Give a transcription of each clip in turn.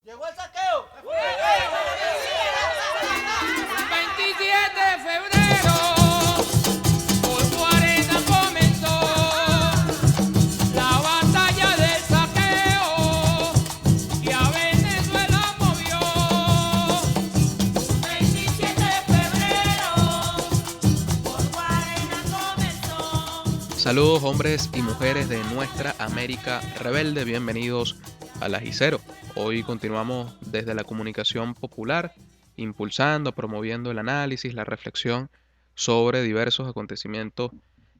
Llegó el saqueo. 27 de febrero, por Guarena comenzó la batalla del saqueo que a Venezuela movió. 27 de febrero, por Guarena comenzó. Saludos hombres y mujeres de nuestra América rebelde, bienvenidos a La J-Cero. Hoy continuamos desde la comunicación popular, impulsando, promoviendo el análisis, la reflexión sobre diversos acontecimientos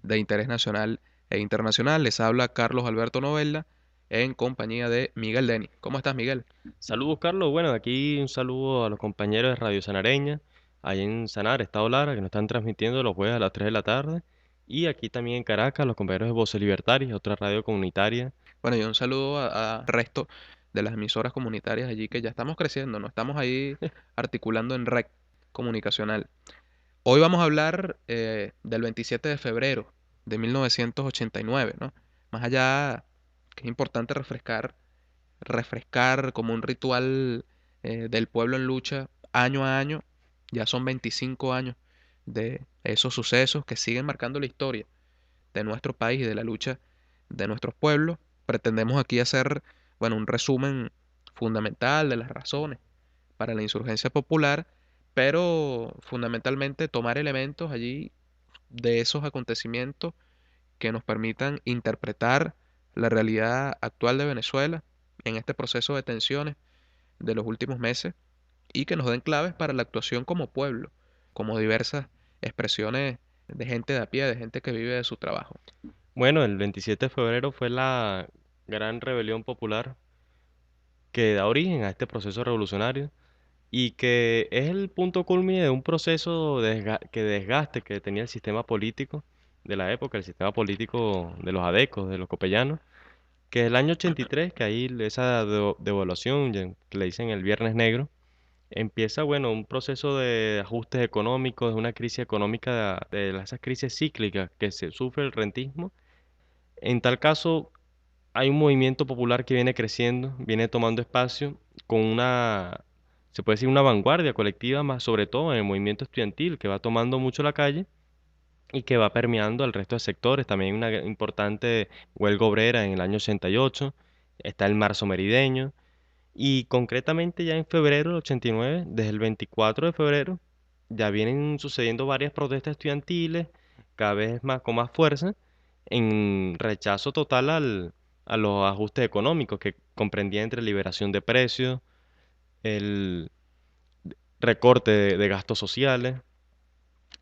de interés nacional e internacional. Les habla Carlos Alberto Novella en compañía de Miguel Deni. ¿Cómo estás, Miguel? Saludos, Carlos. Bueno, aquí un saludo a los compañeros de Radio Sanareña, ahí en Sanar, Estado Lara, que nos están transmitiendo los jueves a las 3 de la tarde. Y aquí también en Caracas, los compañeros de Voces Libertarias, otra radio comunitaria. Bueno, y un saludo al resto de las emisoras comunitarias allí que ya estamos creciendo, no estamos ahí articulando en red comunicacional. Hoy vamos a hablar del 27 de febrero de 1989, ¿no? Más allá que es importante refrescar como un ritual del pueblo en lucha año a año, ya son 25 años de esos sucesos que siguen marcando la historia de nuestro país y de la lucha de nuestros pueblos. Pretendemos aquí hacer, bueno, un resumen fundamental de las razones para la insurgencia popular, pero fundamentalmente tomar elementos allí de esos acontecimientos que nos permitan interpretar la realidad actual de Venezuela en este proceso de tensiones de los últimos meses y que nos den claves para la actuación como pueblo, como diversas expresiones de gente de a pie, de gente que vive de su trabajo. Bueno, el 27 de febrero fue la gran rebelión popular que da origen a este proceso revolucionario y que es el punto culmine de un proceso que desgaste que tenía el sistema político de la época, el sistema político de los adecos, de los copellanos, que el año 83, que ahí esa devaluación que le dicen el Viernes Negro, empieza, bueno, un proceso de ajustes económicos, de una crisis económica, de esas crisis cíclicas que se sufre el rentismo. En tal caso, hay un movimiento popular que viene creciendo, viene tomando espacio con una, se puede decir, una vanguardia colectiva, más sobre todo en el movimiento estudiantil, que va tomando mucho la calle y que va permeando al resto de sectores. También hay una importante huelga obrera en el año 88, está el marzo merideño, y concretamente ya en febrero del 89, desde el 24 de febrero, ya vienen sucediendo varias protestas estudiantiles, cada vez más con más fuerza, en rechazo total a los ajustes económicos que comprendía entre liberación de precios, el recorte de gastos sociales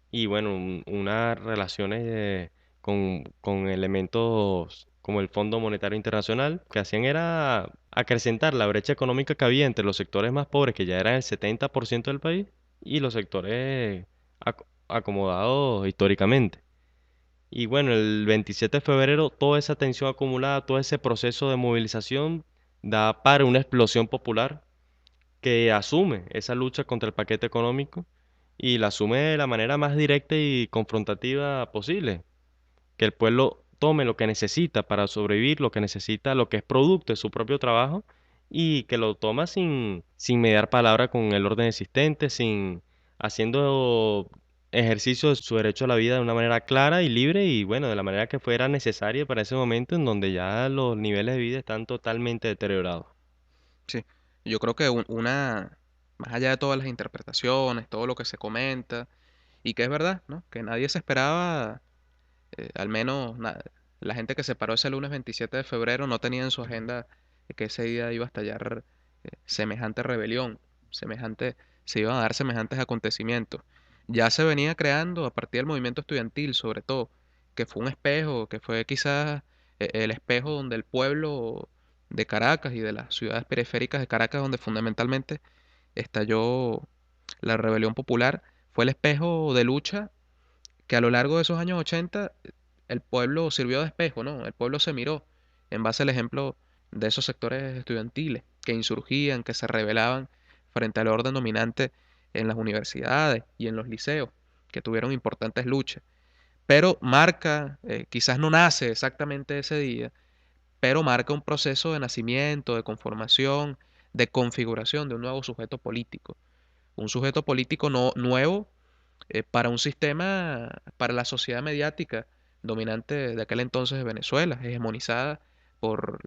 y bueno, unas relaciones con elementos como el Fondo Monetario Internacional, que hacían era acrecentar la brecha económica que había entre los sectores más pobres, que ya eran el 70% del país, y los sectores acomodados históricamente. Y bueno, el 27 de febrero, toda esa tensión acumulada, todo ese proceso de movilización da para una explosión popular que asume esa lucha contra el paquete económico y la asume de la manera más directa y confrontativa posible. Que el pueblo tome lo que necesita para sobrevivir, lo que necesita, lo que es producto de su propio trabajo y que lo toma sin mediar palabra con el orden existente, sin haciendo ejercicio de su derecho a la vida de una manera clara y libre y bueno, de la manera que fuera necesaria para ese momento en donde ya los niveles de vida están totalmente deteriorados. Sí, yo creo que más allá de todas las interpretaciones, todo lo que se comenta, y que es verdad, ¿no? Que nadie se esperaba, al menos la gente que se paró ese lunes 27 de febrero no tenía en su agenda que ese día iba a estallar semejante rebelión, se iban a dar semejantes acontecimientos. Ya se venía creando a partir del movimiento estudiantil, sobre todo, que fue un espejo, que fue quizás el espejo donde el pueblo de Caracas y de las ciudades periféricas de Caracas, donde fundamentalmente estalló la rebelión popular, fue el espejo de lucha que a lo largo de esos años 80 el pueblo sirvió de espejo, ¿no? El pueblo se miró en base al ejemplo de esos sectores estudiantiles que insurgían, que se rebelaban frente al orden dominante en las universidades y en los liceos, que tuvieron importantes luchas. Pero marca, quizás no nace exactamente ese día, pero marca un proceso de nacimiento, de conformación, de configuración de un nuevo sujeto político. Un sujeto político no, nuevo para un sistema, para la sociedad mediática dominante de aquel entonces de Venezuela, hegemonizada por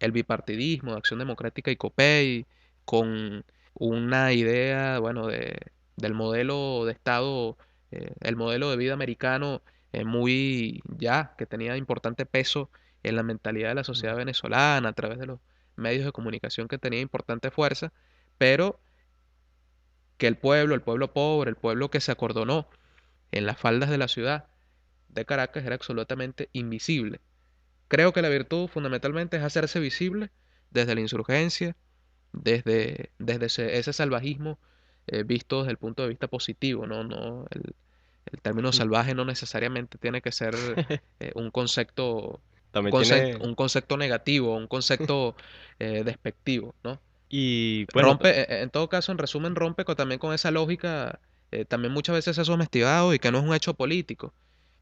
el bipartidismo, Acción Democrática y COPEI, con una idea, bueno, del modelo de Estado, el modelo de vida americano, muy ya, que tenía importante peso en la mentalidad de la sociedad venezolana, a través de los medios de comunicación que tenía importante fuerza, pero que el pueblo pobre, el pueblo que se acordonó en las faldas de la ciudad de Caracas era absolutamente invisible. Creo que la virtud fundamentalmente es hacerse visible desde la insurgencia, desde ese salvajismo visto desde el punto de vista positivo, ¿no? El término salvaje no necesariamente tiene que ser un concepto, También tiene, un concepto negativo, un concepto despectivo, ¿no? y bueno, Rompe, en todo caso, en resumen, rompe también con esa lógica, también muchas veces se ha somestigado y que no es un hecho político.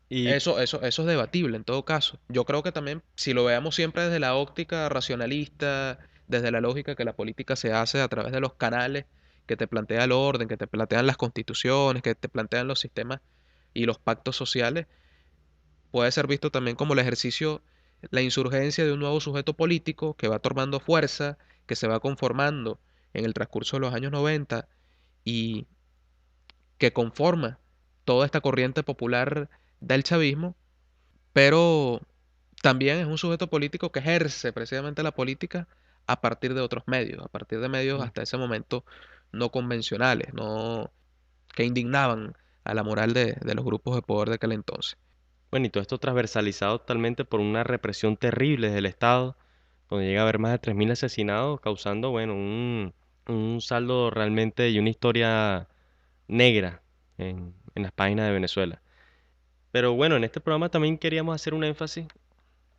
y Eso es debatible en todo caso. Yo creo que también, si lo veamos siempre desde la óptica racionalista, desde la lógica que la política se hace a través de los canales que te plantea el orden, que te plantean las constituciones, que te plantean los sistemas y los pactos sociales, puede ser visto también como el ejercicio, la insurgencia de un nuevo sujeto político que va tomando fuerza, que se va conformando en el transcurso de los años 90 y que conforma toda esta corriente popular del chavismo, pero también es un sujeto político que ejerce precisamente la política a partir de otros medios, a partir de medios hasta ese momento no convencionales, no que indignaban a la moral de los grupos de poder de aquel entonces. bueno, y todo esto transversalizado totalmente por una represión terrible del Estado, donde llega a haber más de 3.000 asesinados, causando, bueno, un saldo realmente y una historia negra en las páginas de Venezuela. Pero bueno, en este programa también queríamos hacer un énfasis,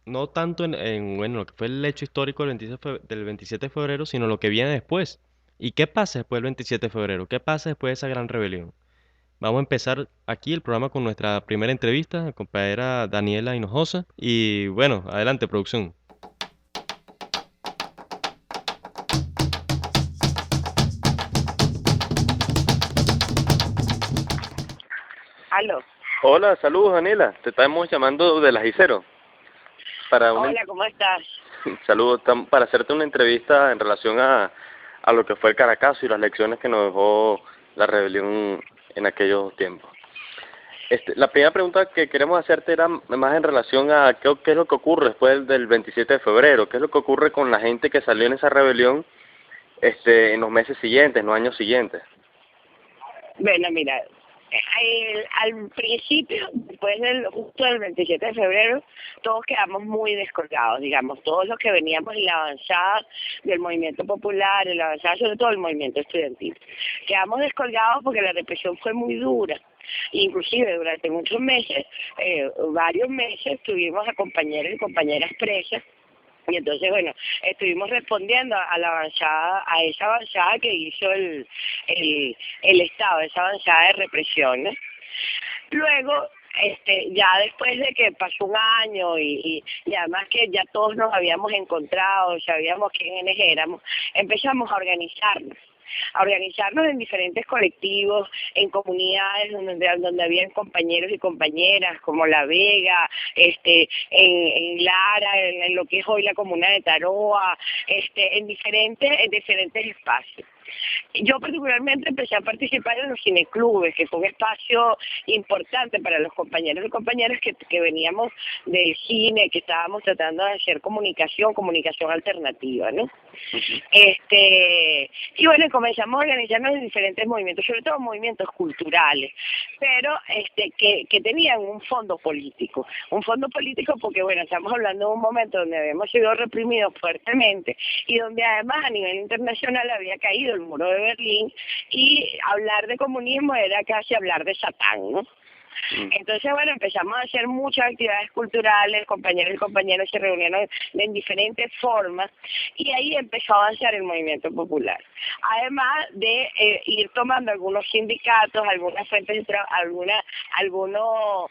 no tanto bueno, lo que fue el hecho histórico del 27 de febrero, sino lo que viene después. ¿Y qué pasa después del 27 de febrero? ¿Qué pasa después de esa gran rebelión? Vamos a empezar aquí el programa con nuestra primera entrevista, la compañera Daniela Hinojosa. Y bueno, adelante, producción. Aló. Hola, saludos Daniela, te estamos llamando de la Gicero para Hola, ¿cómo estás? saludos, para hacerte una entrevista en relación a lo que fue el Caracazo y las lecciones que nos dejó la rebelión en aquellos tiempos. La primera pregunta que queremos hacerte era más en relación a qué es lo que ocurre después del 27 de febrero, qué es lo que ocurre con la gente que salió en esa rebelión en los meses siguientes, en los años siguientes. Bueno, mira, al principio, después justo del 27 de febrero, todos quedamos muy descolgados, digamos, todos los que veníamos en la avanzada del movimiento popular, en la avanzada sobre todo del movimiento estudiantil. Quedamos descolgados porque la represión fue muy dura. Inclusive durante muchos meses, varios meses, tuvimos a compañeros y compañeras presas. Y entonces, bueno, estuvimos respondiendo a la avanzada, a esa avanzada que hizo el Estado, esa avanzada de represión, ¿no? Luego, ya después de que pasó un año y además que ya todos nos habíamos encontrado, sabíamos quiénes éramos, empezamos a organizarnos en diferentes colectivos, en comunidades donde habían compañeros y compañeras, como La Vega, en Lara, en lo que es hoy la comuna de Taroa, en diferentes espacios. Yo particularmente empecé a participar en los cineclubes, que fue un espacio importante para los compañeros y compañeras que veníamos del cine, que estábamos tratando de hacer comunicación alternativa, ¿no? Y bueno, comenzamos a organizarnos en diferentes movimientos, sobre todo movimientos culturales, pero que tenían un fondo político porque bueno, estamos hablando de un momento donde habíamos sido reprimidos fuertemente y donde además a nivel internacional había caído el muro de Berlín y hablar de comunismo era casi hablar de Satán, ¿no? Entonces, bueno, empezamos a hacer muchas actividades culturales, compañeros y compañeras se reunieron en diferentes formas y ahí empezó a avanzar el movimiento popular. Además de ir tomando algunos sindicatos, algunas fuentes de trabajo, algunos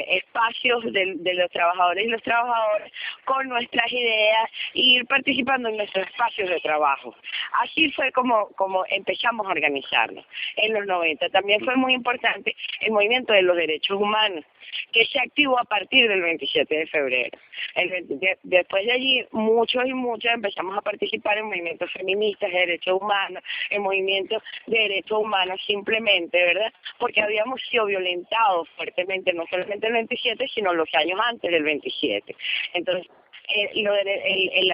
espacios de los trabajadores y los trabajadoras con nuestras ideas e ir participando en nuestros espacios de trabajo. Así fue como empezamos a organizarnos en los 90. También fue muy importante el movimiento de los derechos humanos, que se activó a partir del 27 de febrero. Después de allí, muchos y muchas empezamos a participar en movimientos feministas de derechos humanos, en movimientos de derechos humanos simplemente, ¿verdad? Porque habíamos sido violentados fuertemente, no solamente el 27, sino los años antes del 27. Entonces,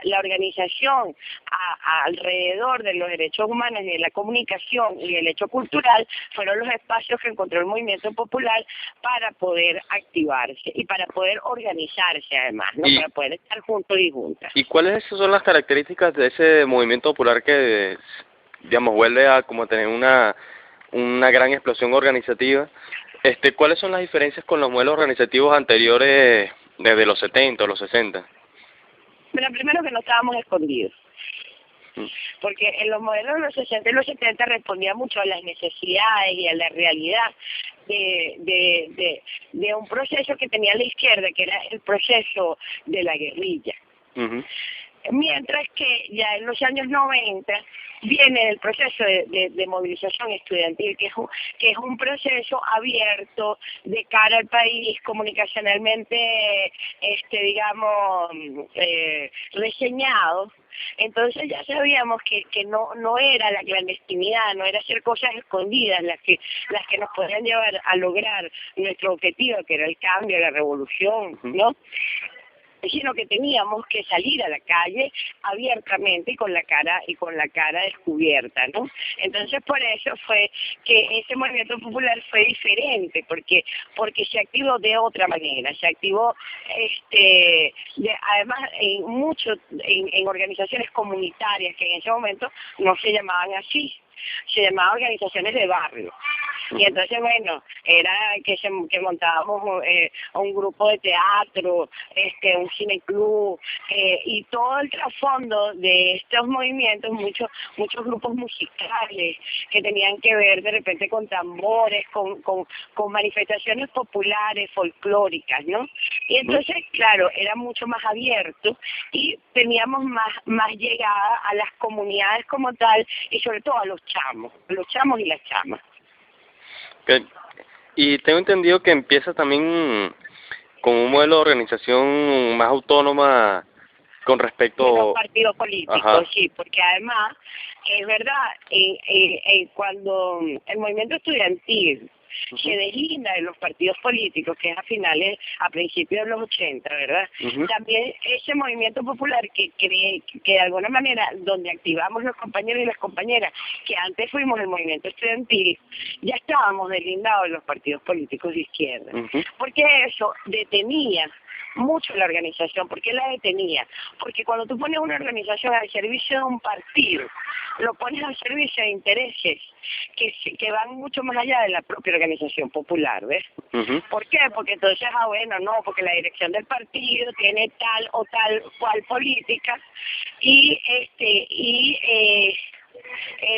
la organización alrededor de los derechos humanos y de la comunicación y del hecho cultural fueron los espacios que encontró el movimiento popular para poder activarse y para poder organizarse además, ¿no? Para poder estar juntos y juntas. ¿Y cuáles son las características de ese movimiento popular que, digamos, vuelve a como tener una gran explosión organizativa? ¿Cuáles son las diferencias con los modelos organizativos anteriores desde los 70 o los 60? Pero primero que no estábamos escondidos, porque en los modelos de los 60 y los 70 respondía mucho a las necesidades y a la realidad de un proceso que tenía la izquierda, que era el proceso de la guerrilla. Mientras que ya en los años 90 viene el proceso de movilización estudiantil, que es un proceso abierto de cara al país, comunicacionalmente, digamos, reseñado. Entonces ya sabíamos que no era la clandestinidad, no era hacer cosas escondidas las que nos podían llevar a lograr nuestro objetivo, que era el cambio, la revolución, ¿no? Sino que teníamos que salir a la calle abiertamente y con la cara descubierta, ¿no? Entonces por eso fue que ese movimiento popular fue diferente, porque se activó de otra manera, se activó además en organizaciones comunitarias que en ese momento no se llamaban así, se llamaban organizaciones de barrio. Y entonces, bueno, era que montábamos un grupo de teatro, un cineclub, y todo el trasfondo de estos movimientos, muchos grupos musicales que tenían que ver de repente con tambores, con manifestaciones populares, folclóricas, ¿no? Y entonces, claro, era mucho más abierto y teníamos más llegada a las comunidades como tal y sobre todo a los chamos y las chamas. Okay. Y tengo entendido que empieza también con un modelo de organización más autónoma con respecto de los partidos políticos. Ajá. Sí, porque además es verdad, cuando el movimiento estudiantil se deslinda de los partidos políticos, que es a principios de los 80, ¿verdad? También ese movimiento popular que de alguna manera, donde activamos los compañeros y las compañeras, que antes fuimos el movimiento estudiantil, ya estábamos deslindados de los partidos políticos de izquierda, porque eso detenía mucho la organización. ¿Por qué la detenía? Porque cuando tú pones una organización al servicio de un partido, lo pones al servicio de intereses que van mucho más allá de la propia organización popular, ¿ves? ¿Por qué? Porque entonces, porque la dirección del partido tiene tal o tal cual política y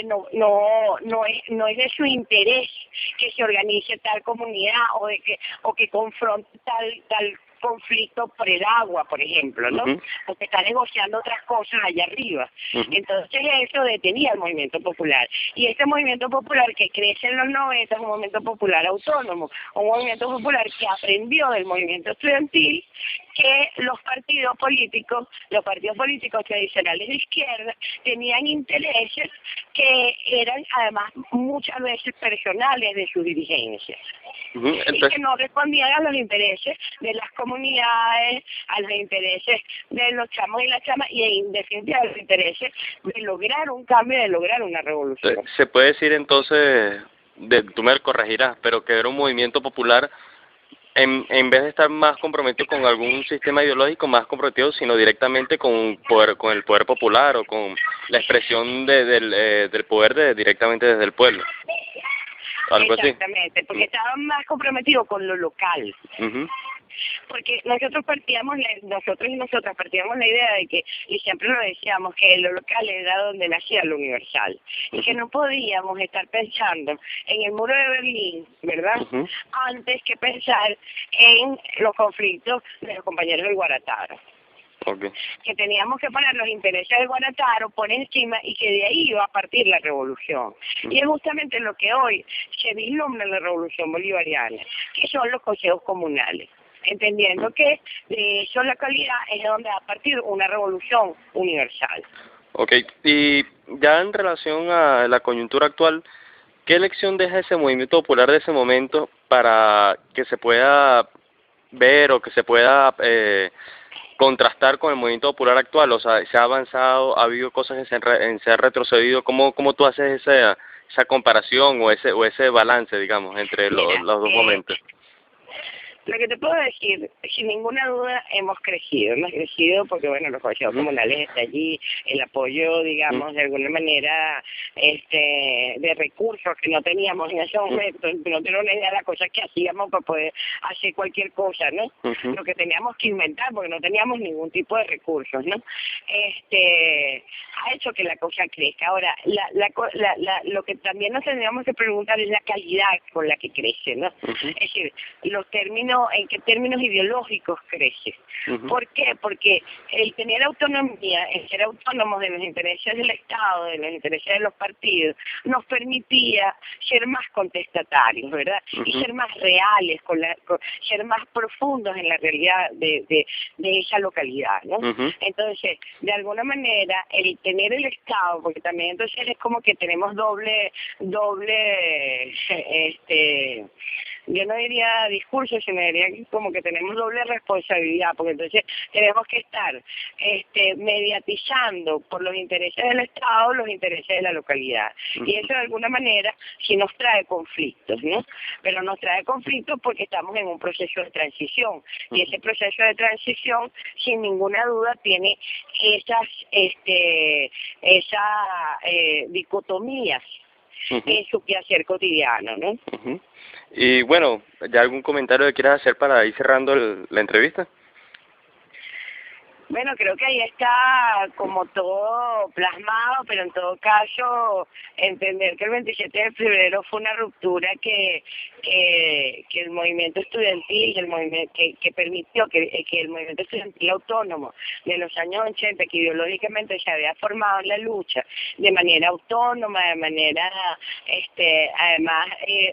no es de su interés que se organice tal comunidad o que confronte tal conflicto por el agua, por ejemplo, ¿no? Porque está negociando otras cosas allá arriba. Entonces eso detenía el movimiento popular. Y este movimiento popular que crece en los 90 es un movimiento popular autónomo, un movimiento popular que aprendió del movimiento estudiantil que los partidos políticos tradicionales de izquierda tenían intereses que eran además muchas veces personales de sus dirigencias. Entonces, y que no respondían a los intereses de las comunidades, a los intereses de los chamos y las chamas y en definitiva a los intereses de lograr un cambio, de lograr una revolución. Se puede decir entonces, tú me corregirás, pero que era un movimiento popular en vez de estar más comprometido con algún sistema ideológico, más comprometido, sino directamente con el poder popular o con la expresión del poder directamente desde el pueblo. algo así. Exactamente, porque estaban más comprometidos con lo local. Ujú, Porque nosotros y nosotras partíamos la idea de que, y siempre lo decíamos, que lo local era donde nacía lo universal, y que no podíamos estar pensando en el muro de Berlín, ¿verdad?, ujú. antes que pensar en los conflictos de los compañeros del Guarataro, Ok. que teníamos que poner los intereses del Guarataro por encima y que de ahí iba a partir la revolución. Y es justamente lo que hoy se vislumbra en la revolución bolivariana, que son los consejos comunales, entendiendo que de esa localidad es donde va a partir una revolución universal. Ok, y ya en relación a la coyuntura actual, ¿qué lección deja ese movimiento popular de ese momento para que se pueda ver o que se pueda contrastar con el movimiento popular actual? O sea, ¿se ha avanzado, ha habido cosas que se han retrocedido? ¿Cómo tú haces esa comparación o ese balance, digamos, entre Mira, los dos momentos? lo que te puedo decir, sin ninguna duda hemos crecido porque bueno, los consejos comunales está allí, el apoyo, digamos, de alguna manera, de recursos que no teníamos en ese momento, no tengo una idea de las cosas que hacíamos para poder hacer cualquier cosa, ¿no? Ujú. Lo que teníamos que inventar porque no teníamos ningún tipo de recursos, ¿no? Ha hecho que la cosa crezca. Ahora, lo que también nos tendríamos que preguntar es la calidad con la que crece, ¿no? Ujú. Es decir, en qué términos ideológicos crece. Ujú. ¿Por qué? Porque el tener autonomía, el ser autónomos de los intereses del Estado, de los intereses de los partidos, nos permitía ser más contestatarios, ¿verdad? Y Ujú. ser más reales, ser más profundos en la realidad de esa localidad, ¿no? Ujú. Entonces, de alguna manera, el tener el Estado, porque también entonces es como que tenemos doble, yo no diría discurso, sino diría que como que tenemos doble responsabilidad, porque entonces tenemos que estar mediatizando por los intereses del Estado los intereses de la localidad. Y eso de alguna manera sí nos trae conflictos, ¿no? Pero nos trae conflictos porque estamos en un proceso de transición. Y ese proceso de transición, sin ninguna duda, tiene esas dicotomías Ujú. en su quehacer cotidiano, ¿no? Ujú. Y bueno, ¿ya algún comentario que quieras hacer para ir cerrando la entrevista? Bueno, creo que ahí está como todo plasmado, pero en todo caso entender que el 27 de febrero fue una ruptura que el movimiento estudiantil, que permitió que el movimiento estudiantil autónomo de los años 80, que ideológicamente se había formado en la lucha de manera autónoma, de manera, además,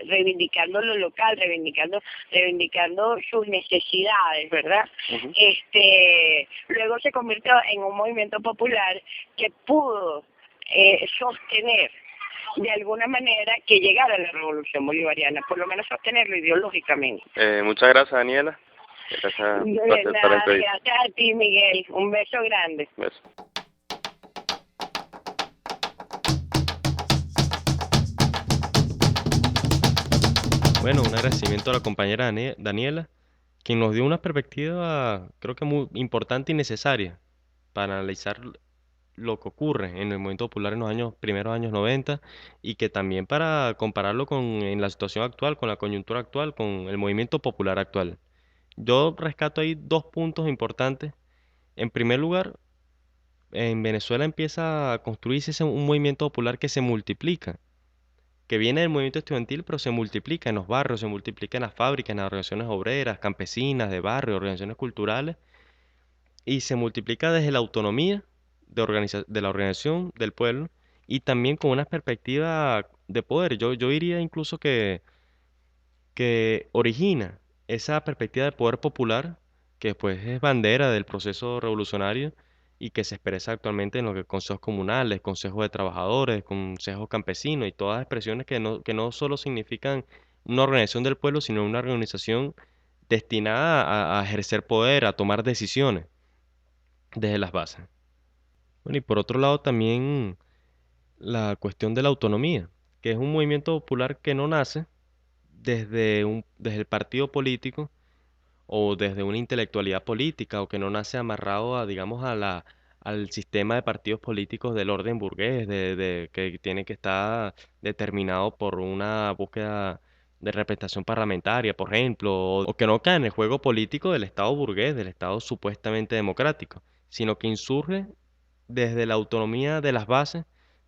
reivindicando lo local, reivindicando sus necesidades, ¿verdad? Ujú. Luego se convirtió en un movimiento popular que pudo sostener de alguna manera que llegara a la revolución bolivariana, por lo menos sostenerlo ideológicamente. Muchas gracias, Daniela. Gracias por aceptar la Nada, entrevista. gracias a ti, Miguel. Un beso grande. Besos. Bueno, un agradecimiento a la compañera Daniela, quien nos dio una perspectiva, creo que muy importante y necesaria para analizar lo que ocurre en el movimiento popular en los primeros años 90 y que también para compararlo en la situación actual, con la coyuntura actual, con el movimiento popular actual. Yo rescato ahí dos puntos importantes. En primer lugar, en Venezuela empieza a construirse un movimiento popular que se multiplica, que viene del movimiento estudiantil, pero se multiplica en los barrios, se multiplica en las fábricas, en las organizaciones obreras, campesinas, de barrio, organizaciones culturales, y se multiplica desde la autonomía de la organización del pueblo y también con una perspectiva de poder. Yo diría incluso que origina esa perspectiva de poder popular, que pues es bandera del proceso revolucionario y que se expresa actualmente en lo que consejos comunales, consejos de trabajadores, consejos campesinos y todas expresiones que no solo significan una organización del pueblo, sino una organización destinada a ejercer poder, a tomar decisiones desde las bases. Bueno, y por otro lado también la cuestión de la autonomía, que es un movimiento popular que no nace desde el partido político o desde una intelectualidad política o que no nace amarrado a, digamos, al sistema de partidos políticos del orden burgués, que tiene que estar determinado por una búsqueda de representación parlamentaria, por ejemplo, o que no cae en el juego político del Estado burgués, del Estado supuestamente democrático, sino que insurge desde la autonomía de las bases,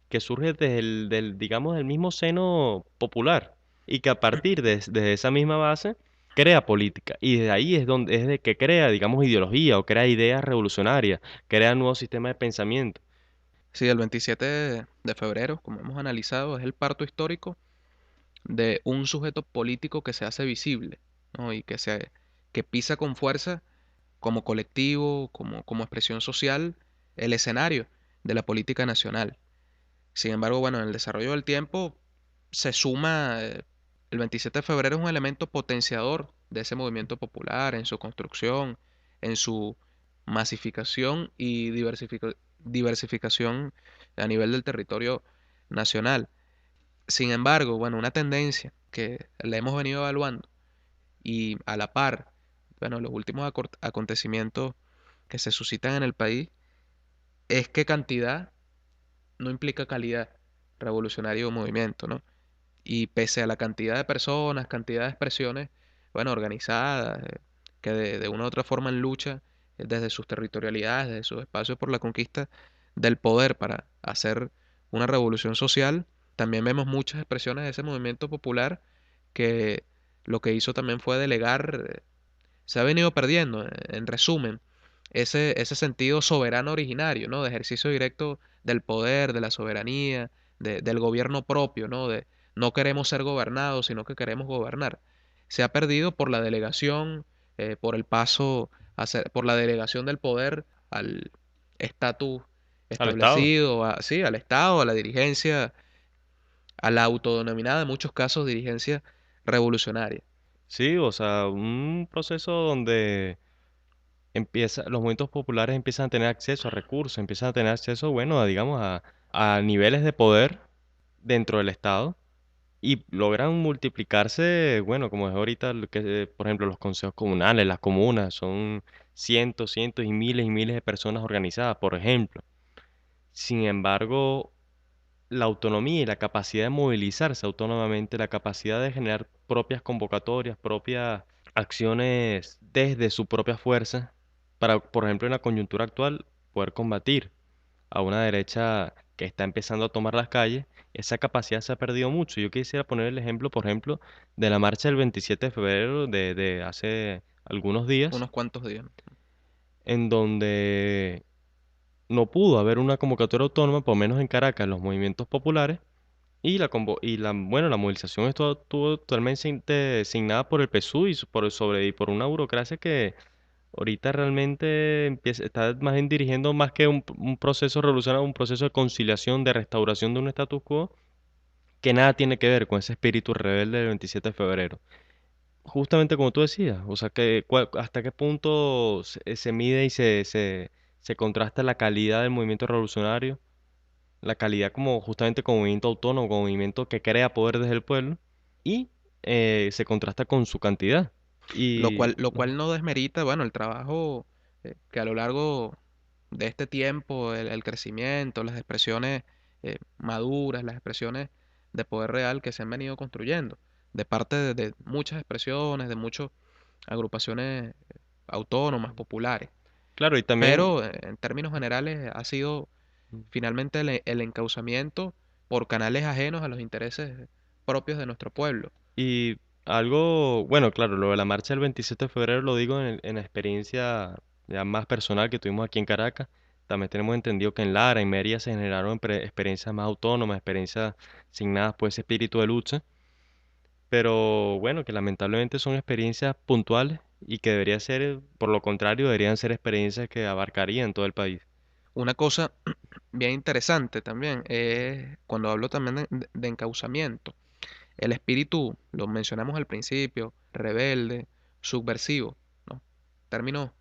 que surge desde digamos, del mismo seno popular, y que a partir de esa misma base crea política, y desde ahí es donde es de que crea, digamos, ideología o crea ideas revolucionarias, crea nuevos sistemas de pensamiento. Sí, el 27 de febrero, como hemos analizado, es el parto histórico de un sujeto político que se hace visible, ¿no? Y que pisa con fuerza como colectivo, como expresión social, el escenario de la política nacional. Sin embargo, bueno, en el desarrollo del tiempo se suma, el 27 de febrero es un elemento potenciador de ese movimiento popular en su construcción, en su masificación y diversificación a nivel del territorio nacional. Sin embargo, bueno, una tendencia que la hemos venido evaluando y a la par, bueno, los últimos acontecimientos que se suscitan en el país es que cantidad no implica calidad revolucionario o movimiento, ¿no? Y pese a la cantidad de personas, cantidad de expresiones, bueno, organizadas, que de una u otra forma en lucha desde sus territorialidades, desde sus espacios por la conquista del poder para hacer una revolución social, también vemos muchas expresiones de ese movimiento popular que lo que hizo también fue delegar, se ha venido perdiendo, en resumen, ese sentido soberano originario, ¿no? De ejercicio directo del poder, de la soberanía, del gobierno propio, ¿no? De no queremos ser gobernados, sino que queremos gobernar. Se ha perdido por la delegación, por el paso, por la delegación del poder al estatus Al Estado. establecido, sí, al Estado, a la dirigencia, a la autodenominada, en muchos casos, dirigencia revolucionaria. Sí, o sea, un proceso donde los movimientos populares empiezan a tener acceso a recursos, empiezan a tener acceso, bueno, digamos, a niveles de poder dentro del Estado y logran multiplicarse, bueno, como es ahorita, por ejemplo, los consejos comunales, las comunas, son cientos, cientos y miles de personas organizadas, por ejemplo. Sin embargo, la autonomía y la capacidad de movilizarse autónomamente, la capacidad de generar propias convocatorias, propias acciones desde su propia fuerza, para, por ejemplo, en la coyuntura actual, poder combatir a una derecha que está empezando a tomar las calles, esa capacidad se ha perdido mucho. Yo quisiera poner el ejemplo, por ejemplo, de la marcha del 27 de febrero de hace algunos días, Unos cuantos días. en donde no pudo haber una convocatoria autónoma, por lo menos en Caracas, los movimientos populares, bueno, la movilización estuvo totalmente signada por el PSUV y por una burocracia que ahorita realmente está más bien dirigiendo más que un proceso revolucionario, un proceso de conciliación, de restauración de un status quo que nada tiene que ver con ese espíritu rebelde del 27 de febrero. Justamente como tú decías, o sea, hasta qué punto se mide y se contrasta la calidad del movimiento revolucionario, la calidad como justamente como movimiento autónomo, como movimiento que crea poder desde el pueblo, y se contrasta con su cantidad. Y Lo cual no desmerita, bueno, el trabajo que a lo largo de este tiempo, el crecimiento, las expresiones maduras, las expresiones de poder real que se han venido construyendo, de parte de muchas expresiones, de muchas agrupaciones autónomas, populares. claro, y también Pero en términos generales ha sido finalmente el encauzamiento por canales ajenos a los intereses propios de nuestro pueblo. Y algo, bueno, claro, lo de la marcha del 27 de febrero lo digo en la experiencia ya más personal que tuvimos aquí en Caracas. También tenemos entendido que en Lara, en Mérida, se generaron experiencias más autónomas, experiencias signadas por ese espíritu de lucha. Pero bueno, que lamentablemente son experiencias puntuales y que debería ser, por lo contrario, deberían ser experiencias que abarcarían todo el país. Una cosa bien interesante también es cuando hablo también de encauzamiento. El espíritu, lo mencionamos al principio, rebelde, subversivo, ¿no? Términos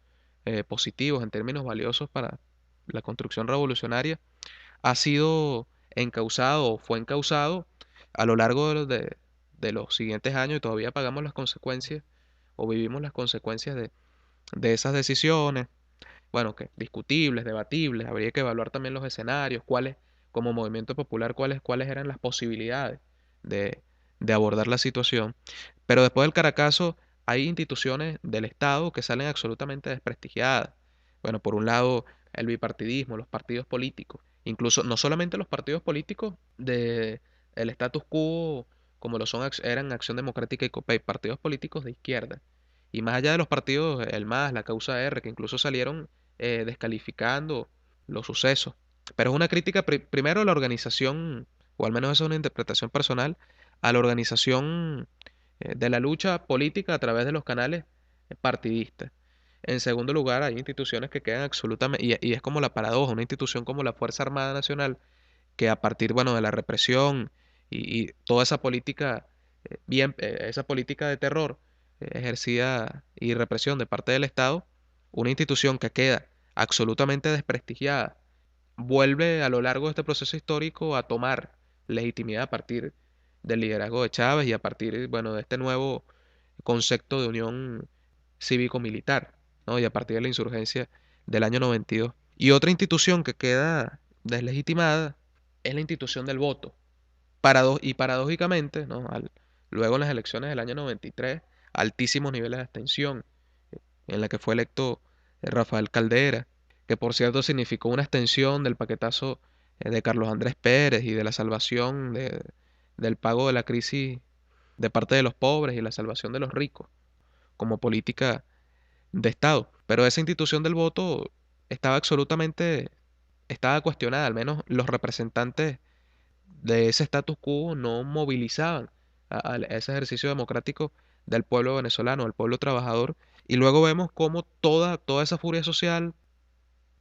positivos, en términos valiosos para la construcción revolucionaria, ha sido encauzado o fue encauzado a lo largo de los siguientes años y todavía pagamos las consecuencias o vivimos las consecuencias de esas decisiones. bueno, que discutibles, debatibles, habría que evaluar también los escenarios, cuáles, como movimiento popular, cuáles eran las posibilidades de, de abordar la situación. Pero después del Caracazo hay instituciones del Estado que salen absolutamente desprestigiadas. Bueno, por un lado, el bipartidismo, los partidos políticos, incluso no solamente los partidos políticos de el status quo, como lo son, eran Acción Democrática y COPEI, partidos políticos de izquierda. Y más allá de los partidos, el MAS, la causa R, que incluso salieron descalificando los sucesos. Pero es una crítica primero a la organización, o al menos esa es una interpretación personal, a la organización de la lucha política a través de los canales partidistas. En segundo lugar, hay instituciones que quedan absolutamente, y es como la paradoja, una institución como la Fuerza Armada Nacional, que a partir, bueno, de la represión y toda esa política, esa política de terror ejercida y represión de parte del Estado, una institución que queda absolutamente desprestigiada, vuelve a lo largo de este proceso histórico a tomar legitimidad a partir del liderazgo de Chávez y a partir, bueno, de este nuevo concepto de unión cívico-militar, ¿no? Y a partir de la insurgencia del año 92. Y otra institución que queda deslegitimada es la institución del voto. Y paradójicamente, ¿no? Luego en las elecciones del año 93, altísimos niveles de abstención, en la que fue electo Rafael Caldera, que por cierto significó una extensión del paquetazo de Carlos Andrés Pérez y de la salvación del pago de la crisis de parte de los pobres y la salvación de los ricos como política de Estado. Pero esa institución del voto estaba absolutamente, estaba cuestionada, al menos los representantes de ese status quo no movilizaban a ese ejercicio democrático del pueblo venezolano, del pueblo trabajador, y luego vemos cómo toda esa furia social,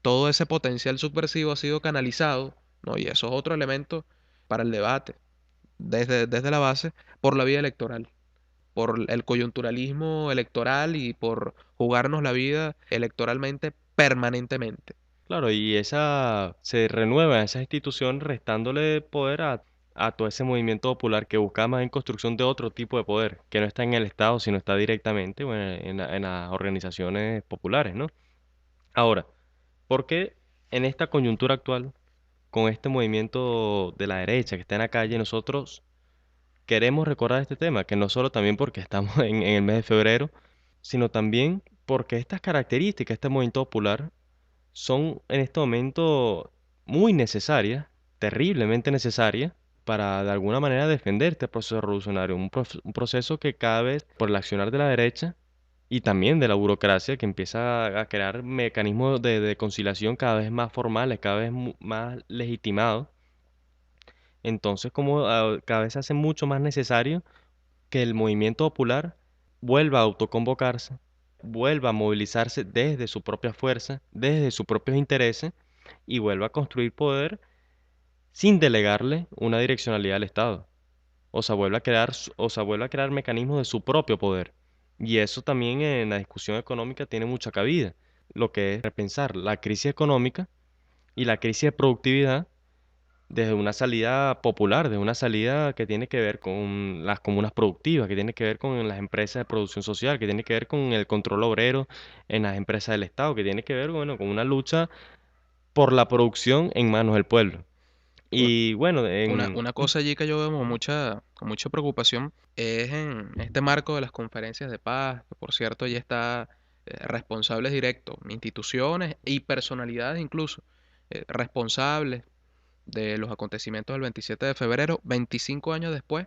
todo ese potencial subversivo ha sido canalizado, ¿no? Y eso es otro elemento para el debate, desde la base, por la vía electoral, por el coyunturalismo electoral y por jugarnos la vida electoralmente permanentemente. Claro, y esa se renueva esa institución restándole poder a todo ese movimiento popular que busca más en construcción de otro tipo de poder, que no está en el Estado, sino está directamente, bueno, en las organizaciones populares, ¿no? Ahora, ¿por qué en esta coyuntura actual, con este movimiento de la derecha que está en la calle, nosotros queremos recordar este tema? Que no solo también porque estamos en el mes de febrero, sino también porque estas características, este movimiento popular, son en este momento muy necesarias, terriblemente necesarias, para de alguna manera defender este proceso revolucionario, un proceso que cada vez, por el accionar de la derecha y también de la burocracia, que empieza a crear mecanismos de conciliación cada vez más formales, cada vez más legitimados, entonces como cada vez se hace mucho más necesario que el movimiento popular vuelva a autoconvocarse, vuelva a movilizarse desde su propia fuerza, desde sus propios intereses y vuelva a construir poder sin delegarle una direccionalidad al Estado. O sea, vuelve a crear mecanismos de su propio poder. Y eso también en la discusión económica tiene mucha cabida. Lo que es repensar la crisis económica y la crisis de productividad desde una salida popular, desde una salida que tiene que ver con las comunas productivas, que tiene que ver con las empresas de producción social, que tiene que ver con el control obrero en las empresas del Estado, que tiene que ver, bueno, con una lucha por la producción en manos del pueblo. Un- Y bueno, una cosa allí que yo veo con mucha preocupación es en este marco de las conferencias de paz, que por cierto ya está responsables directos, instituciones y personalidades incluso, responsables de los acontecimientos del 27 de febrero, 25 años después,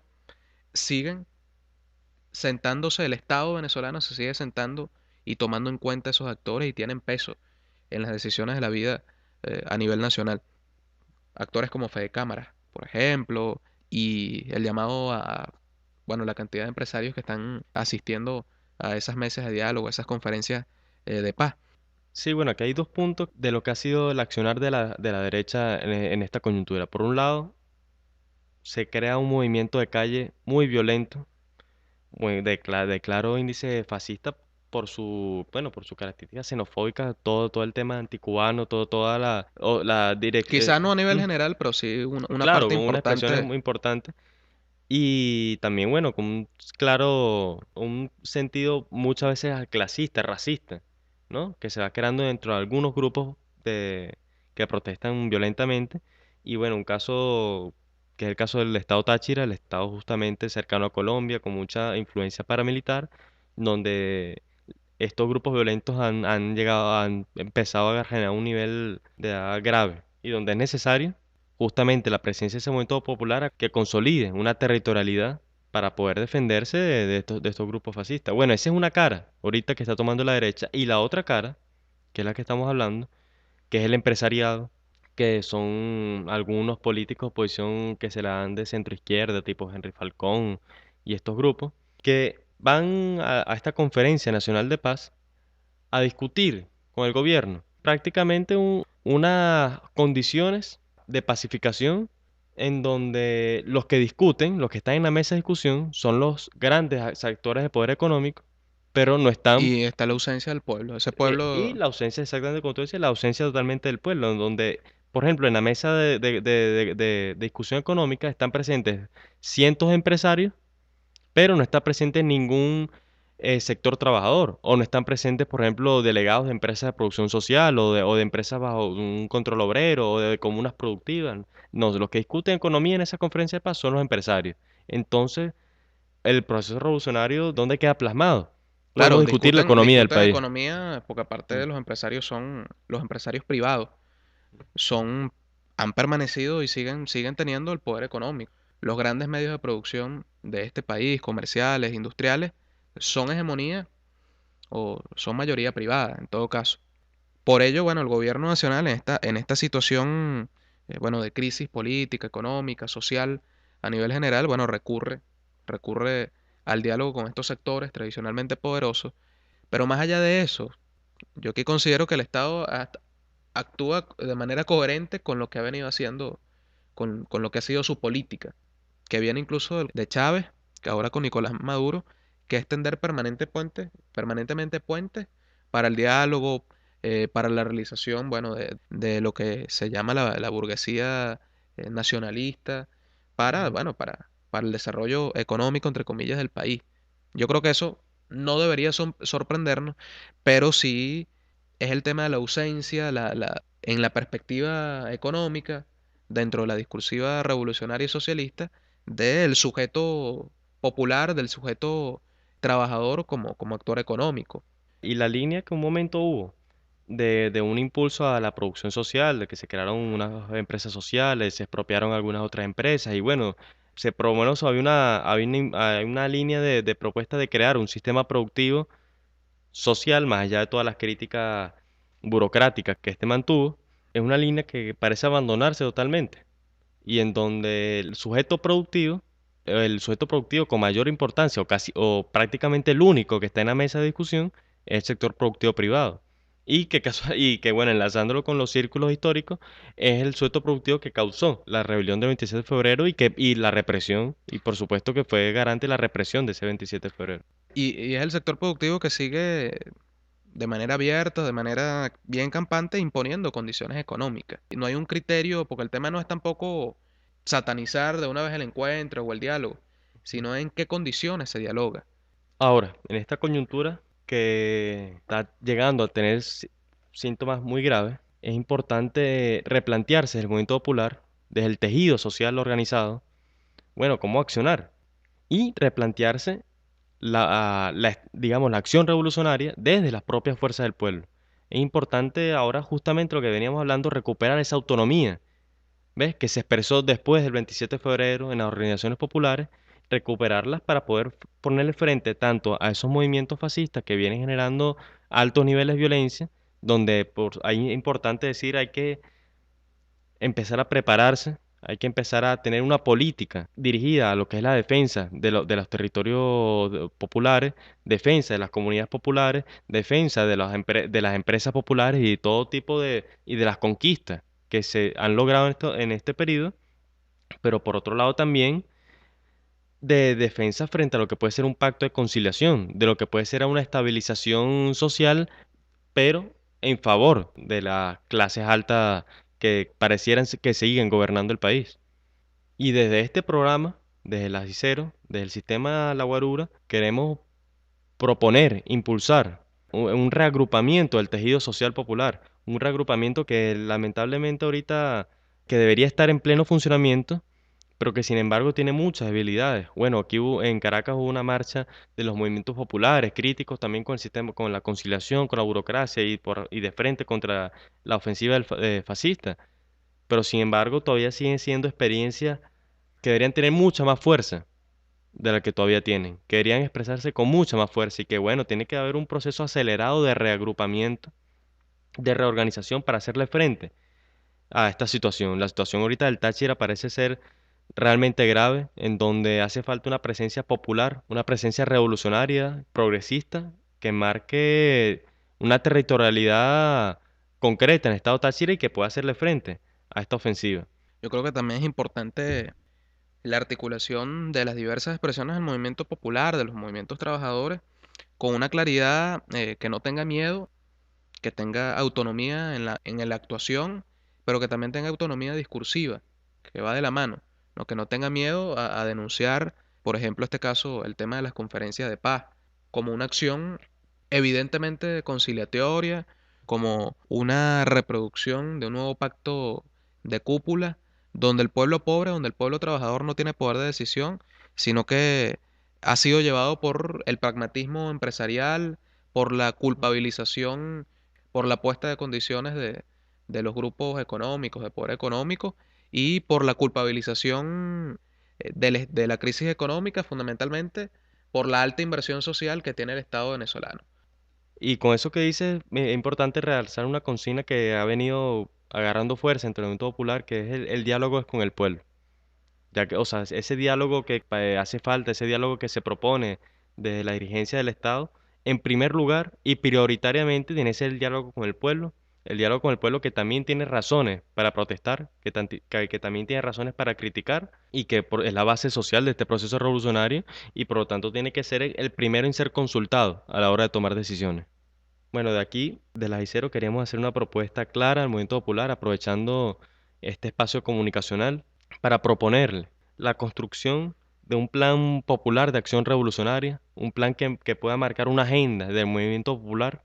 siguen sentándose, el Estado venezolano se sigue sentando y tomando en cuenta esos actores y tienen peso en las decisiones de la vida a nivel nacional. Actores como Fede Cámara, por ejemplo, y el llamado bueno, la cantidad de empresarios que están asistiendo a esas mesas de diálogo, a esas conferencias de paz. sí, bueno, aquí hay dos puntos de lo que ha sido el accionar de la derecha en esta coyuntura. Por un lado, se crea un movimiento de calle muy violento, de claro índice fascista por su, bueno, por su característica xenofóbica, todo el tema anticubano, toda la Quizás no a nivel general, pero sí una claro, parte con unas expresiones importante. muy importantes. Y también, bueno, con un claro, un sentido muchas veces clasista, racista. ¿no? Que se va creando dentro de algunos grupos de, que protestan violentamente. Y bueno, un caso que es el caso del estado Táchira, el estado justamente cercano a Colombia, con mucha influencia paramilitar, donde estos grupos violentos han empezado a generar un nivel de edad grave y donde es necesario justamente la presencia de ese movimiento popular a que consolide una territorialidad para poder defenderse de estos grupos fascistas. Bueno, esa es una cara ahorita que está tomando la derecha y la otra cara, que es la que estamos hablando, que es el empresariado, que son algunos políticos de oposición que se la dan de centro izquierda, tipo Henry Falcón y estos grupos, que van a esta Conferencia Nacional de Paz a discutir con el gobierno prácticamente unas condiciones de pacificación en donde los que discuten, los que están en la mesa de discusión, son los grandes sectores de poder económico, pero no están, Y está la ausencia del pueblo. Ese y pueblo, la ausencia exactamente, como tú decías, la ausencia totalmente del pueblo, en donde, por ejemplo, en la mesa de discusión económica están presentes cientos de empresarios pero no está presente ningún sector trabajador, o no están presentes, por ejemplo, delegados de empresas de producción social o de empresas bajo un control obrero o de comunas productivas. No, los que discuten economía en esa conferencia de paz son los empresarios. Entonces, el proceso revolucionario, ¿dónde queda plasmado? Podemos claro, discutir la discuten, economía del discuten país. economía porque aparte Mm. de los empresarios son los empresarios privados. Son, han permanecido y siguen teniendo el poder económico. Los grandes medios de producción de este país, comerciales, industriales, son hegemonía o son mayoría privada, en todo caso. Por ello, bueno, el gobierno nacional en esta situación, bueno, de crisis política, económica, social, a nivel general, bueno, recurre al diálogo con estos sectores tradicionalmente poderosos. Pero más allá de eso, yo aquí considero que el Estado actúa de manera coherente con lo que ha venido haciendo, con lo que ha sido su política, que viene incluso de Chávez, que ahora con Nicolás Maduro, que es tender permanentemente puentes para el diálogo, para la realización, bueno, de lo que se llama la burguesía nacionalista, bueno, para el desarrollo económico, entre comillas, del país. Yo creo que eso no debería sorprendernos, pero sí es el tema de la ausencia, en la perspectiva económica, dentro de la discursiva revolucionaria y socialista, del sujeto popular, del sujeto trabajador como actor económico. Y la línea que un momento hubo de un impulso a la producción social, de que se crearon unas empresas sociales, se expropiaron algunas otras empresas y bueno, por lo menos hay una línea de propuesta de crear un sistema productivo social, más allá de todas las críticas burocráticas que este mantuvo, es una línea que parece abandonarse totalmente y en donde el sujeto productivo con mayor importancia o casi o prácticamente el único que está en la mesa de discusión es el sector productivo privado. Y que bueno, enlazándolo con los círculos históricos, es el sujeto productivo que causó la rebelión del 27 de febrero y la represión, y por supuesto que fue garante de la represión de ese 27 de febrero. Y es el sector productivo que sigue de manera abierta, de manera bien campante, imponiendo condiciones económicas. Y no hay un criterio, porque el tema no es tampoco satanizar de una vez el encuentro o el diálogo, sino en qué condiciones se dialoga. Ahora, en esta coyuntura que está llegando a tener síntomas muy graves, es importante replantearse desde el movimiento popular, desde el tejido social organizado, bueno, cómo accionar y replantearse digamos, la acción revolucionaria desde las propias fuerzas del pueblo. Es importante ahora justamente lo que veníamos hablando, recuperar esa autonomía, ¿ves? Que se expresó después del 27 de febrero en las organizaciones populares, recuperarlas para poder ponerle frente tanto a esos movimientos fascistas que vienen generando altos niveles de violencia, donde ahí es importante decir hay que empezar a prepararse, hay que empezar a tener una política dirigida a lo que es la defensa de los territorios populares, defensa de las comunidades populares, defensa de las empresas populares y de todo tipo y de las conquistas que se han logrado en este periodo, pero por otro lado también de defensa frente a lo que puede ser un pacto de conciliación, de lo que puede ser una estabilización social pero en favor de las clases altas que parecieran que siguen gobernando el país. Y desde este programa, desde el Cicero, desde el sistema La Guarura, queremos proponer, impulsar un reagrupamiento del tejido social popular, un reagrupamiento que lamentablemente ahorita que debería estar en pleno funcionamiento, pero que sin embargo tiene muchas debilidades. Bueno, en Caracas hubo una marcha de los movimientos populares, críticos también con el sistema, con la conciliación, con la burocracia y de frente contra la ofensiva fascista, pero sin embargo todavía siguen siendo experiencias que deberían tener mucha más fuerza de la que todavía tienen, que deberían expresarse con mucha más fuerza y que bueno, tiene que haber un proceso acelerado de reagrupamiento, de reorganización para hacerle frente a esta situación. La situación ahorita del Táchira parece ser realmente grave, en donde hace falta una presencia popular, una presencia revolucionaria, progresista, que marque una territorialidad concreta en el estado Táchira y que pueda hacerle frente a esta ofensiva. Yo creo que también es importante la articulación de las diversas expresiones del movimiento popular, de los movimientos trabajadores, con una claridad que no tenga miedo, que tenga autonomía en la actuación, pero que también tenga autonomía discursiva, que va de la mano, ¿no? Que no tenga miedo a denunciar, por ejemplo, este caso, el tema de las conferencias de paz, como una acción evidentemente conciliatoria, como una reproducción de un nuevo pacto de cúpula, donde el pueblo pobre, donde el pueblo trabajador no tiene poder de decisión, sino que ha sido llevado por el pragmatismo empresarial, por la culpabilización, por la puesta de condiciones de los grupos económicos, de poder económico, y por la culpabilización de la crisis económica, fundamentalmente por la alta inversión social que tiene el Estado venezolano. Y con eso que dices, es importante realzar una consigna que ha venido agarrando fuerza entre el movimiento popular, que es el diálogo es con el pueblo. Ya que, o sea, ese diálogo que hace falta, ese diálogo que se propone desde la dirigencia del Estado, en primer lugar y prioritariamente tiene que ser el diálogo con el diálogo con el pueblo que también tiene razones para protestar, que también tiene razones para criticar y que es la base social de este proceso revolucionario y por lo tanto tiene que ser el primero en ser consultado a la hora de tomar decisiones. Bueno, de aquí, de la ICERO, queríamos hacer una propuesta clara al movimiento popular, aprovechando este espacio comunicacional, para proponerle la construcción de un plan popular de acción revolucionaria, un plan que pueda marcar una agenda del movimiento popular,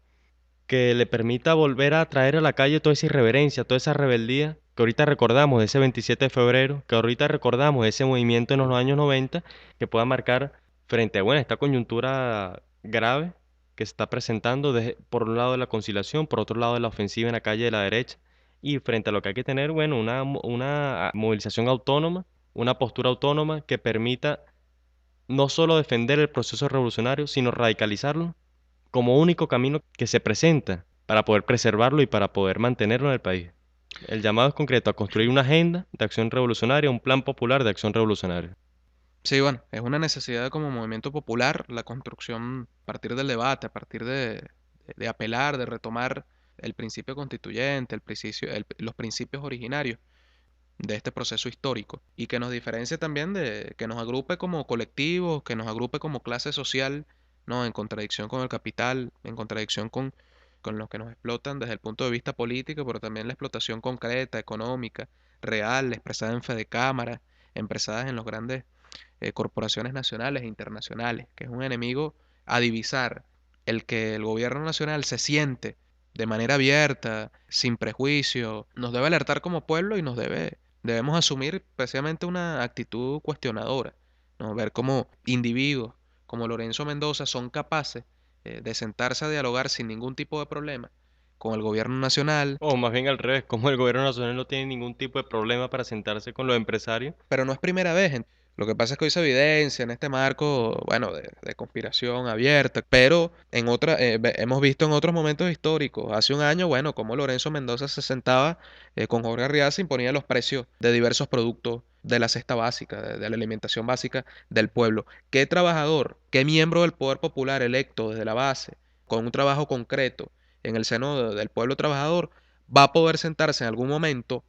que le permita volver a traer a la calle toda esa irreverencia, toda esa rebeldía que ahorita recordamos de ese 27 de febrero, que ahorita recordamos de ese movimiento en los años 90, que pueda marcar frente a, bueno, esta coyuntura grave que se está presentando por un lado de la conciliación, por otro lado de la ofensiva en la calle de la derecha, y frente a lo que hay que tener, bueno, una movilización autónoma, una postura autónoma que permita no solo defender el proceso revolucionario, sino radicalizarlo como único camino que se presenta para poder preservarlo y para poder mantenerlo en el país. El llamado es concreto a construir una agenda de acción revolucionaria, un plan popular de acción revolucionaria. Sí, bueno, es una necesidad como movimiento popular la construcción a partir del debate, a partir de apelar, de retomar el principio constituyente, los principios originarios de este proceso histórico y que nos diferencie también que nos agrupe como colectivos, que nos agrupe como clase social, ¿no? En contradicción con el capital, en contradicción con los que nos explotan desde el punto de vista político, pero también la explotación concreta, económica, real, expresada en fe de cámara, expresada en los grandes corporaciones nacionales e internacionales, que es un enemigo a divisar, el que el gobierno nacional se siente de manera abierta, sin prejuicio, nos debe alertar como pueblo y debemos asumir precisamente una actitud cuestionadora, ¿no? Ver cómo individuos como Lorenzo Mendoza son capaces de sentarse a dialogar sin ningún tipo de problema con el gobierno nacional, O más bien al revés, como el gobierno nacional no tiene ningún tipo de problema para sentarse con los empresarios. pero no es primera vez. Lo que pasa es que hoy se evidencia en este marco, bueno, de conspiración abierta, pero hemos visto en otros momentos históricos, hace un año, bueno, como Lorenzo Mendoza se sentaba con Jorge Arriaza y imponía los precios de diversos productos de la cesta básica, de la alimentación básica del pueblo. ¿Qué trabajador, qué miembro del poder popular electo desde la base, con un trabajo concreto en el seno del pueblo trabajador, va a poder sentarse en algún momento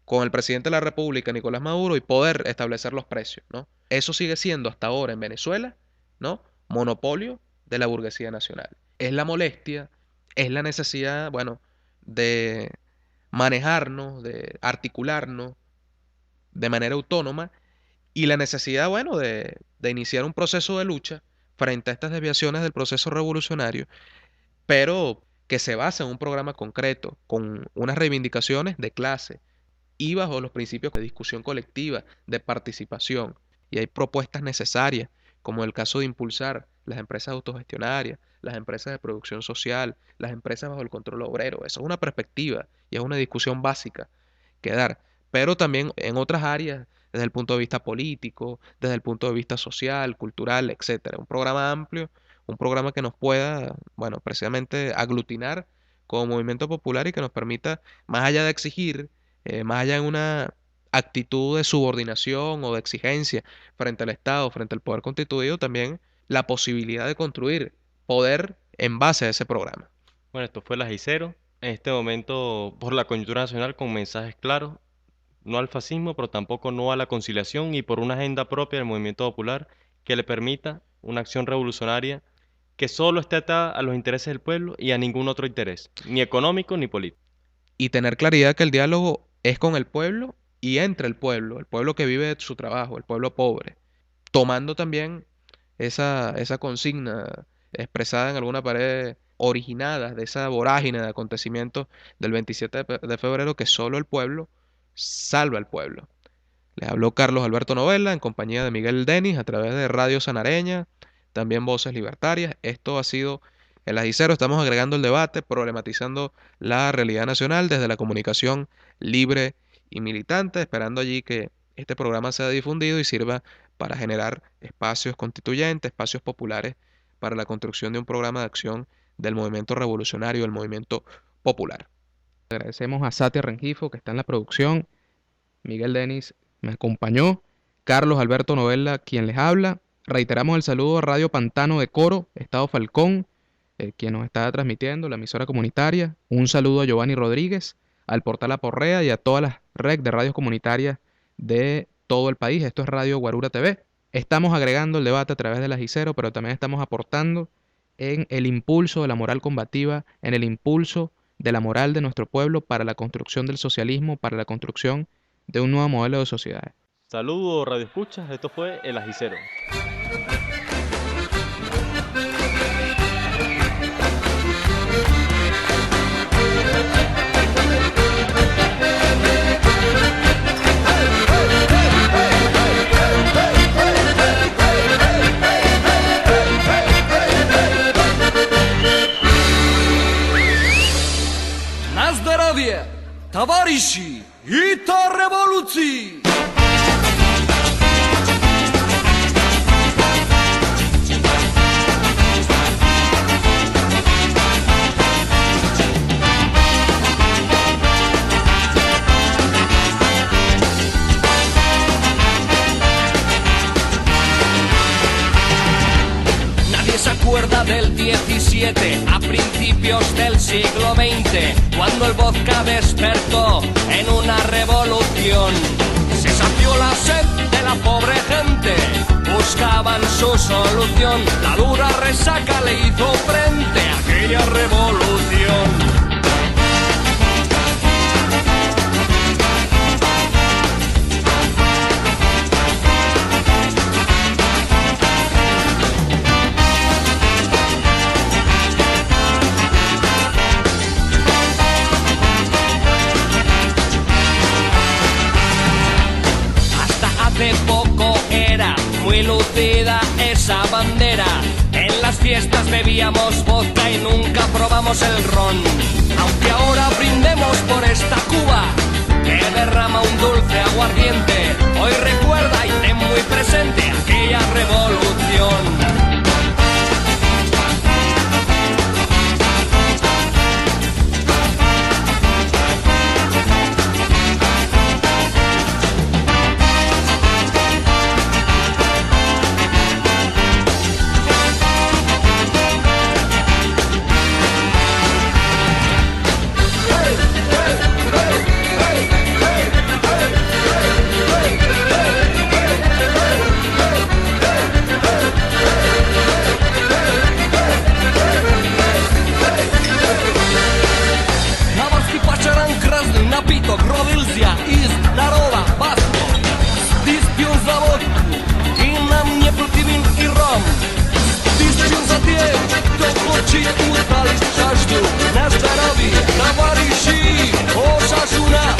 con el presidente de la República, Nicolás Maduro, y poder establecer los precios, ¿no? Eso sigue siendo hasta ahora en Venezuela, ¿no? Monopolio de la burguesía nacional. Es la molestia, es la necesidad, bueno, de manejarnos, de articularnos de manera autónoma y la necesidad, bueno, de iniciar un proceso de lucha frente a estas desviaciones del proceso revolucionario, pero que se basa en un programa concreto, con unas reivindicaciones de clase y bajo los principios de discusión colectiva, de participación. Y hay propuestas necesarias, como el caso de impulsar las empresas autogestionarias, las empresas de producción social, las empresas bajo el control obrero. Eso es una perspectiva y es una discusión básica que dar. Pero también en otras áreas, desde el punto de vista político, desde el punto de vista social, cultural, etcétera. Un programa amplio, un programa que nos pueda, bueno, precisamente aglutinar como movimiento popular y que nos permita, más allá de exigir, más allá de una actitud de subordinación o de exigencia frente al Estado, frente al poder constituido, también la posibilidad de construir poder en base a ese programa. Bueno, esto fue Las y Cero. En este momento, por la coyuntura nacional, con mensajes claros, no al fascismo, pero tampoco no a la conciliación y por una agenda propia del movimiento popular que le permita una acción revolucionaria que solo esté atada a los intereses del pueblo y a ningún otro interés, ni económico ni político. Y tener claridad que el diálogo es con el pueblo y entre el pueblo que vive de su trabajo, el pueblo pobre, tomando también esa consigna expresada en alguna pared originada de esa vorágine de acontecimientos del 27 de febrero, que solo el pueblo salva al pueblo. Les habló Carlos Alberto Novella en compañía de Miguel Denis a través de Radio Sanareña, también Voces Libertarias. Esto ha sido El Ajicero. Estamos agregando el debate, problematizando la realidad nacional desde la comunicación libre y militante, esperando allí que este programa sea difundido y sirva para generar espacios constituyentes, espacios populares para la construcción de un programa de acción del movimiento revolucionario, del movimiento popular. Agradecemos a Satia Rengifo, que está en la producción. Miguel Denis me acompañó. Carlos Alberto Novella, quien les habla. Reiteramos el saludo a Radio Pantano de Coro, Estado Falcón, quien nos está transmitiendo, la emisora comunitaria. Un saludo a Giovanni Rodríguez, al portal Aporrea y a todas las redes de radios comunitarias de todo el país. Esto es Radio Guarura TV. Estamos agregando el debate a través del Ajicero, pero también estamos aportando en el impulso de la moral combativa, en el impulso de la moral de nuestro pueblo para la construcción del socialismo, para la construcción de un nuevo modelo de sociedad. Saludos, Radio Escuchas. Esto fue El Ajicero. Na zdrowie, towarzyszy i to rewolucji! Se acuerda del 17 a principios del siglo XX, cuando el vodka despertó en una revolución. Se sació la sed de la pobre gente, buscaban su solución. La dura resaca le hizo frente a aquella revolución. Hace poco era muy lucida esa bandera. En las fiestas bebíamos vodka y nunca probamos el ron. Aunque ahora brindemos por esta Cuba que derrama un dulce aguardiente, hoy recuerda y ten muy presente aquella revolución. Grodylzja i zdarowa basko. Dispią za wodku i na mnie protivin i rom. Dispią za tie, kto chodzi ustalić czas. Derby, Tavarici, Osasuna,